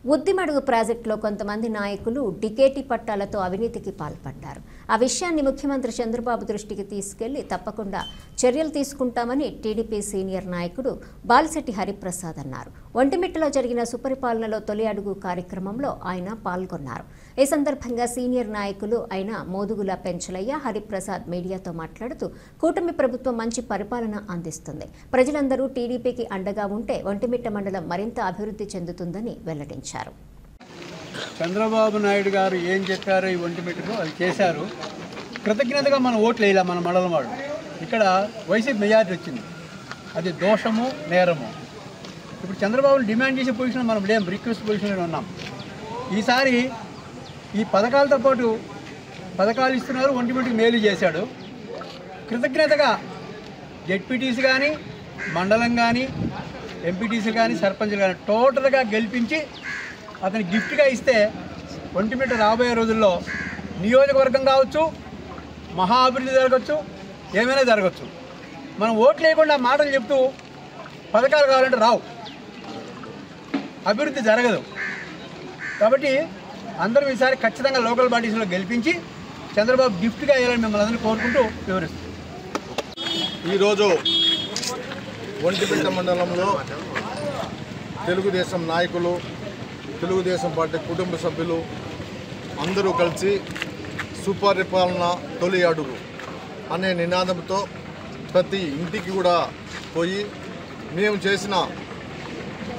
ఉద్దిమడుగు ప్రాజెక్టులో కొంతమంది నాయకులు డికేటీ పట్టాలతో అవినీతికి పాల్పడ్డారు. ఆ విషయాన్ని ముఖ్యమంత్రి చంద్రబాబు దృష్టికి తీసుకెళ్లి తప్పకుండా చర్యలు తీసుకుంటామని టీడీపీ సీనియర్ నాయకుడు బాలిశెట్టి హరిప్రసాద్ అన్నారు. ఒంటిమిట్టలో జరిగిన సుపరిపాలనలో తొలి అడుగు కార్యక్రమంలో ఆయన పాల్గొన్నారు. ఈ సందర్భంగా సీనియర్ నాయకులు అయిన మోదుగుల పెంచలయ్య హరిప్రసాద్ మీడియాతో మాట్లాడుతూ కూటమి ప్రభుత్వం మంచి పరిపాలన అందిస్తుంది, ప్రజలందరూ టీడీపీకి అండగా ఉంటే ఒంటిమిట్ట మండలం మరింత అభివృద్ధి చెందుతుందని వెల్లడించారు. చంద్రబాబు నాయుడు గారు ఏం చెప్పారో ఈ ఒంటిమిట్టకు అది చేశారు. కృతజ్ఞతగా మనం ఓట్లు వేయాలి. మన మండలం వాడు ఇక్కడ వైసీపీ మెజారిటీ వచ్చింది. అది దోషము నేరము. ఇప్పుడు చంద్రబాబుని డిమాండ్ చేసే పొజిషన్ మనం లేం, రిక్వెస్ట్ పొజిషన్లో ఉన్నాం. ఈసారి ఈ పథకాలతో పాటు పథకాలు ఇస్తున్నారు, ఒంటిమిట్టకి మేలు చేశాడు. కృతజ్ఞతగా జెడ్పీటీసీ కానీ మండలం కానీ ఎంపీటీసీ కానీ సర్పంచ్లు కానీ టోటల్గా గెలిపించి అతని గిఫ్ట్గా ఇస్తే ఒంటిమిట్ట రాబోయే రోజుల్లో నియోజకవర్గం కావచ్చు, మహా అభివృద్ధి జరగచ్చు, ఏమైనా జరగచ్చు. మనం ఓట్లు లేకుండా మాటలు చెప్తూ పథకాలు కావాలంటే రావు, అభివృద్ధి జరగదు. కాబట్టి అందరూ ఈసారి ఖచ్చితంగా లోకల్ బాడీస్లో గెలిపించి చంద్రబాబు గిఫ్ట్గా వేయాలని మిమ్మల్ని అందరూ కోరుకుంటూ వివరిస్తాం. ఈరోజు ఒంటిమిట్ట మండలంలో తెలుగుదేశం నాయకులు, తెలుగుదేశం పార్టీ కుటుంబ సభ్యులు అందరూ కలిసి సుపరిపాలన తొలి అడుగు అనే నినాదంతో ప్రతి ఇంటికి కూడా పోయి మేము చేసిన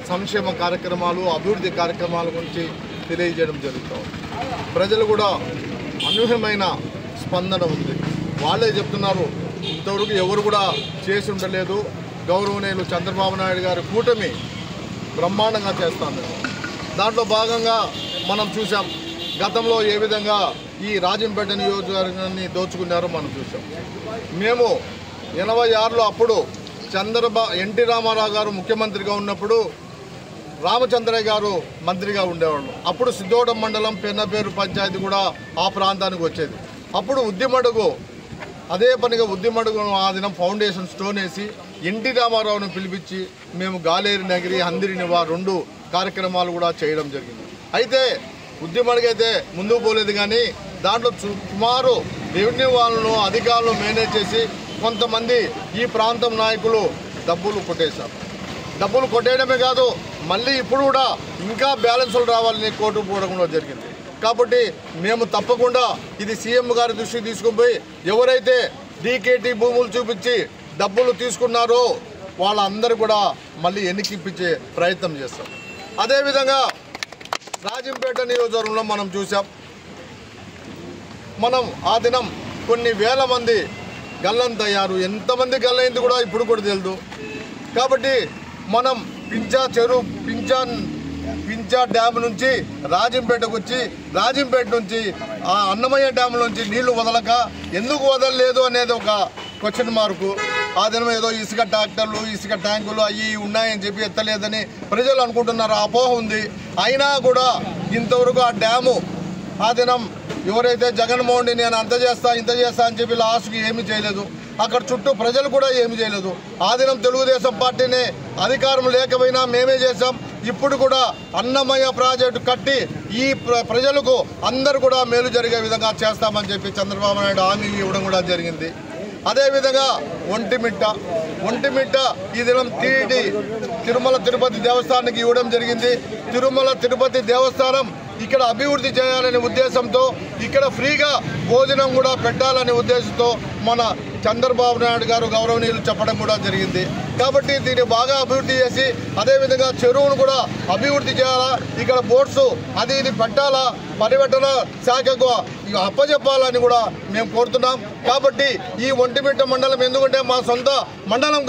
సంక్షేమ కార్యక్రమాలు, అభివృద్ధి కార్యక్రమాల గురించి తెలియజేయడం జరుగుతుంది. ప్రజలు కూడా అనూహ్యమైన స్పందన ఉంది. వాళ్ళే చెప్తున్నారు, ఇంతవరకు ఎవరు కూడా చేసి ఉండలేదు, గౌరవనీయులు చంద్రబాబు నాయుడు గారి కూటమి బ్రహ్మాండంగా చేస్తాను. దాంట్లో భాగంగా మనం చూసాం గతంలో ఏ విధంగా ఈ రాజంపేట నియోజకవర్గాన్ని దోచుకున్నారో మనం చూసాం. మేము 86లో అప్పుడు ఎన్టీ రామారావు గారు ముఖ్యమంత్రిగా ఉన్నప్పుడు రామచంద్రయ్య గారు మంత్రిగా ఉండేవాళ్ళు. అప్పుడు సిద్ధోటం మండలం పెన్నపేరు పంచాయతీ కూడా ఆ ప్రాంతానికి వచ్చేది. అప్పుడు ఉద్దిమడుగు అదే పనిగా ఉద్దిమడుగు ఆ దినం ఫౌండేషన్ స్టోన్ వేసి ఎన్టీ రామారావును పిలిపించి మేము గాలేరు నగిరి హందిరి నివా 2 కార్యక్రమాలు కూడా చేయడం జరిగింది. అయితే ఉద్యమడికైతే ముందుకు పోలేదు, కానీ దాంట్లో సుమారు రెవెన్యూ వాళ్ళను అధికారులు మేనేజ్ చేసి కొంతమంది ఈ ప్రాంతం నాయకులు డబ్బులు కొట్టేశారు. డబ్బులు కొట్టేయడమే కాదు, మళ్ళీ ఇప్పుడు కూడా ఇంకా బ్యాలెన్సులు రావాలని కోర్టు పోవడం కూడా జరిగింది. కాబట్టి మేము తప్పకుండా ఇది సీఎం గారి దృష్టికి తీసుకుని పోయి ఎవరైతే డీకేటీ భూములు చూపించి డబ్బులు తీసుకున్నారో వాళ్ళందరూ కూడా మళ్ళీ ఎన్నికిప్పించే ప్రయత్నం చేస్తాం. అదేవిధంగా రాజంపేట నియోజకవర్గంలో మనం చూసాం, మనం ఆ దినం కొన్ని వేల మంది గల్లంతయ్యారు. ఎంతమంది గల్లైంది కూడా ఇప్పుడు కూడా తెలియదు. కాబట్టి మనం పించా డ్యామ్ నుంచి రాజంపేటకు వచ్చి రాజంపేట నుంచి ఆ అన్నమయ్య డ్యామ్ నుంచి నీళ్లు వదలక ఎందుకు వదలలేదు అనేది ఒక క్వశ్చన్ మార్కు. ఆ దినం ఏదో ఇసుక ట్రాక్టర్లు, ఇసుక ట్యాంకులు అవి ఉన్నాయని చెప్పి ఎత్తలేదని ప్రజలు అనుకుంటున్నారు, అపోహ ఉంది. అయినా కూడా ఇంతవరకు ఆ డ్యాము ఆ దినం ఎవరైతే జగన్మోహన్ రెడ్డి నేను అంత చేస్తా ఇంత చేస్తా అని చెప్పి లాస్ట్కి ఏమీ చేయలేదు. అక్కడ చుట్టూ ప్రజలు కూడా ఏమి చేయలేదు. ఆ దినం తెలుగుదేశం పార్టీనే అధికారం లేకపోయినా మేమే చేసాం. ఇప్పుడు కూడా అన్నమయ్య ప్రాజెక్టు కట్టి ఈ ప్రజలకు అందరూ కూడా మేలు జరిగే విధంగా చేస్తామని చెప్పి చంద్రబాబు నాయుడు హామీ ఇవ్వడం కూడా జరిగింది. అదేవిధంగా ఒంటిమిట్ట ఈ దినం తిరుమల తిరుపతి దేవస్థానానికి ఇవ్వడం జరిగింది. తిరుమల తిరుపతి దేవస్థానం ఇక్కడ అభివృద్ధి చేయాలనే ఉద్దేశంతో ఇక్కడ ఫ్రీగా భోజనం కూడా పెట్టాలనే ఉద్దేశంతో మన చంద్రబాబు నాయుడు గారు గౌరవనీయులు చెప్పడం కూడా జరిగింది. కాబట్టి దీన్ని బాగా అభివృద్ధి చేసి అదేవిధంగా చెరువును కూడా అభివృద్ధి చేయాలా, ఇక్కడ బోట్స్ అది ఇది పెట్టాలా, పర్యటన శాఖకు అప్పచెప్పాలని కూడా మేము కోరుతున్నాం. కాబట్టి ఈ ఒంటిమిట్ట మండలం ఎందుకంటే మా సొంత మండలం